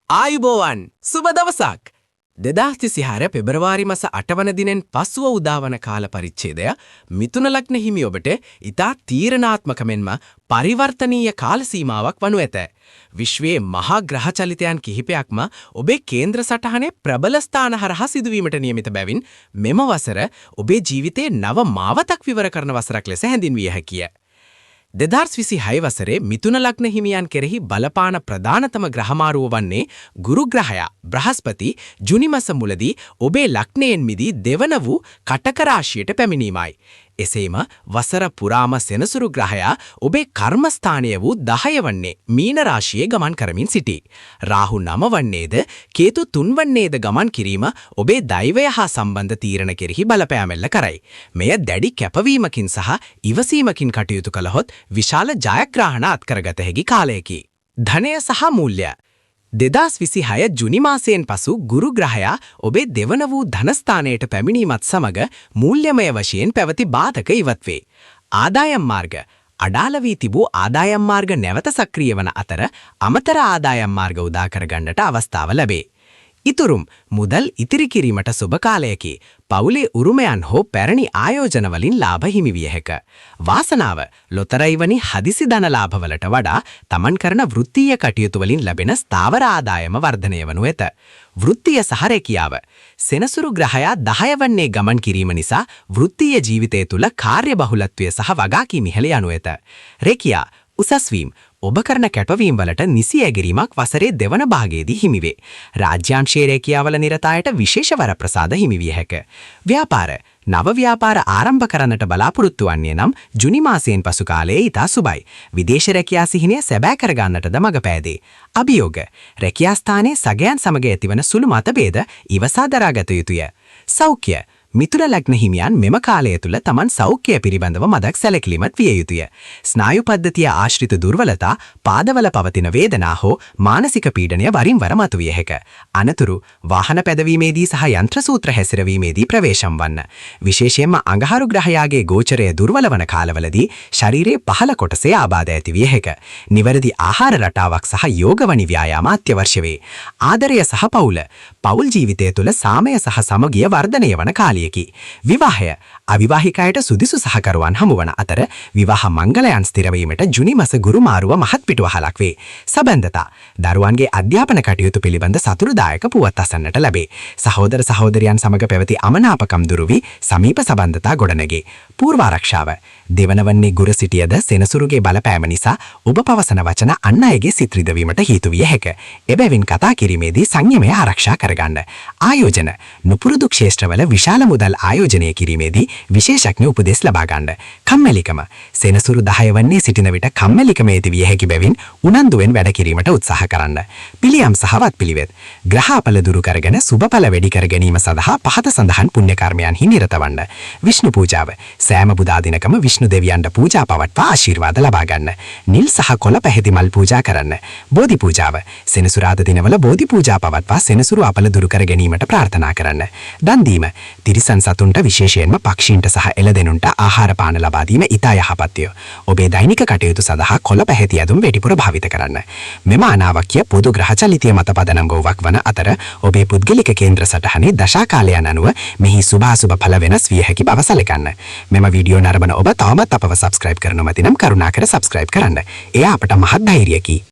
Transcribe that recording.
ආයුබෝවන් සුබ දවසක් 2026 පෙබරවාරි මාස 8 වන දිනෙන් පසුව උදාවන කාල පරිච්ඡේදය මිථුන ලග්න හිමි ඔබට ඉතා තීරණාත්මක මෙන්ම පරිවර්තනීය කාල සීමාවක් වනු ඇත. විශ්වයේ මහා ග්‍රහ චලිතයන් කිහිපයක්ම ඔබේ කේන්ද්‍ර සටහනේ ප්‍රබල ස්ථාන හරහා සිදුවීමට නියමිත බැවින් මෙම වසර ඔබේ ජීවිතයේ නව මාවතක් විවර කරන වසරක් ලෙස හැඳින්විය හැකිය. 2026 වසරේ මිථුන ලග්න හිමියන් කෙරෙහි බලපාන ප්‍රධානතම ග්‍රහමාරුව වන්නේ ගුරු ග්‍රහයා බ්‍රහස්පති ජුනි මාස මුලදී ඔබේ ලග්නයෙන් මිදී දෙවන වූ කටක රාශියට පැමිණීමයි. එසේම වසර පුරාම සෙනසුරු ග්‍රහයා ඔබේ කර්මස්ථානය වූ 10 වන්නේ මීන රාශියේ ගමන් කරමින් සිටී. රාහු 9 වන්නේද කේතු 3 වන්නේද ගමන් කිරීම ඔබේ දෛවය හා සම්බන්ධ තීරණ කෙරෙහි බලපෑම් එල්ල කරයි. මෙය දැඩි කැපවීමකින් සහ ඉවසීමකින් කටයුතු කළහොත් විශාල ජයග්‍රහණ අත්කරගත හැකි කාලයකි. ධනය සහ මූල්‍ය 2026 ජුනි මාසයෙන් පසු ගුරු ග්‍රහයා ඔබේ දෙවන වූ ධනස්ථානයට පැමිණීමත් සමග මූල්‍යමය වශයෙන් පැවති බාධක ඉවත් වේ. ආදායම් මාර්ග අඩාල වී තිබූ ආදායම් මාර්ග නැවත සක්‍රිය වන අතර අමතර ආදායම් මාර්ග උදා කරගන්නට අවස්ථාව ලැබේ. ඉතුරුම් මුදල් ඉතිරි කිරීමට සුබ කාලයකි. පවුලේ උරුමයන් හෝ පැරණි ආයෝජන වලින් ලාභ හිමි විය හැක. වාසනාව ලොතරැයි වැනි හදිසි ධන ලාභවලට වඩා තමන් කරන වෘත්තීය කටයුතු වලින් ලැබෙන ස්ථාවර ආදායම වර්ධනය වනු ඇත. වෘත්තීය සහ රැකියාව සෙනසුරු ග්‍රහයා 10 වන්නේ ගමන් කිරීම නිසා වෘත්තීය ජීවිතය තුළ කාර්යබහුලත්වය සහ වගකීම් ඉහළ යනු ඇත. රැකියා උසස් වීම ඔබ කරන කැපවීම් වලට නිසි ඇගිරීමක් වසරේ දෙවන භාගයේදී හිමි වේ. රාජ්‍යාංශීය රැකියාවල නිරත අයට විශේෂ වරප්‍රසාද හිමි විය හැක. ව්‍යාපාර නව ව්‍යාපාර ආරම්භ කරන්නට බලාපොරොත්තු වන්නේ නම් ජුනි මාසයෙන් පසු කාලයේ ඉතා සුබයි. විදේශ රැකියා සිහිනය සැබෑ කරගන්නටද මඟ පෑදේ. අභියෝග රැකියා ස්ථානයේ සගයන් සමග ඇතිවන සුළු මතභේද ඉවසා දරාගත යුතුය. සෞඛ්‍ය මිථුන ලග්න හිමියන් මෙම කාලය තුල තමන් සෞඛ්‍යය පිළිබඳව මදක් සැලකිලිමත් විය යුතුය. ස්නායු පද්ධතිය ආශ්‍රිත දුර්වලතා, පාදවල පවතින වේදනා හෝ මානසික පීඩනය වරින් වර මතුවිය හැක. අනතුරු වාහන පැදවීමේදී සහ යන්ත්‍ර සූත්‍ර හැසිරවීමේදී ප්‍රවේශම් වන්න. විශේෂයෙන්ම අඟහරු ග්‍රහයාගේ ගෝචරය දුර්වල වන කාලවලදී ශරීරයේ පහළ කොටසේ ආබාධ ඇති විය හැක. නිවැරදි ආහාර රටාවක් සහ යෝගවනි ව්‍යායාම අත්‍යවශ්‍ය වේ. ආදරය සහ පෞල් ජීවිතය තුල සාමය සහ සමගිය වර්ධනය වන කාලය. විවාහය අවිවාහිකයට සුදුසු සහකරුවන් හමු වන අතර විවාහ මංගලයන් ස්ථිර වීමට ජුනි මාස ගුරු මාරුව මහත් පිටුවහලක් වේ. සබඳතා දරුවන්ගේ අධ්‍යාපන කටයුතු පිළිබඳ සතුටුදායක පුවත් අසන්නට ලැබේ. සහෝදර සහෝදරයන් සමග පැවති අමනාපකම් දුරු වී සමීප සබඳතා ගොඩනගේ. පූර්ව ආරක්ෂාව දෙවන වන්නේ ගුරු සිටියද සෙනසුරුගේ බලපෑම නිසා ඔබ පවසන වචන අන් අයගේ සිත් රිදවීමට හේතු විය හැක. එබැවින් කතා කිරීමේදී සංයමය ආරක්ෂා කරගන්න. ආයෝජන නුපුරුදු ක්ෂේත්‍රවල විශාල මුදල් ආයෝජනය කිරීමේදී විශේෂඥ උපදෙස් ලබා ගන්න. කම්මැලිකම සෙනසුරු 10 වන්නේ සිටින විට කම්මැලිකම ඇති විය හැකි බැවින් උනන්දුවෙන් වැඩ කිරීමට උත්සාහ කරන්න. පිළියම් සහවත් පිළිවෙත් ග්‍රහඵල දුරු කරගෙන සුබඵල වැඩි කර ගැනීම සඳහා පහත සඳහන් පුණ්‍ය කර්මයන්හි නිරත වන්න. විෂ්ණු පූජාව සෑම බුදා දිනකම විෂ්ණු දෙවියන්ට පූජා පවත්වා ආශිර්වාද ලබා ගන්න. නිල් සහ කොළ පැහැති මල් පූජා කරන්න. බෝධි පූජාව සෙනසුරාදා දිනවල බෝධි පූජා පවත්වා සෙනසුරු අපල දුරු කර ගැනීමට ප්‍රාර්ථනා කරන්න. දන් දීම තිරිසන් සතුන්ට විශේෂයෙන්ම පක්ෂීන්ට සහ එළදෙනුන්ට ආහාර පාන ලබා දීම ඉතා යහපත්ය. ඔබේ දෛනික කටයුතු සඳහා කොළ පැහැති ඇඳුම් වැඩිපුර භාවිත කරන්න. මෙම අනාවක්‍ය පොදු ග්‍රහ චලිතය මත පදනම් වූවක් වන අතර ඔබේ පුද්ගලික කේන්ද්‍ර සටහනේ දශා කාලයන් අනුව මෙහි සුභාසුභ ඵල වෙනස් විය හැකි බව සැලකන්න. මෙම වීඩියෝ නරඹන ඔබ තවමත් අපව සබ්ස්ක්‍රයිබ් කරනව නැතිනම් කරුණාකර සබ්ස්ක්‍රයිබ් කරන්න. එය අපට මහත් ධෛර්යයකි.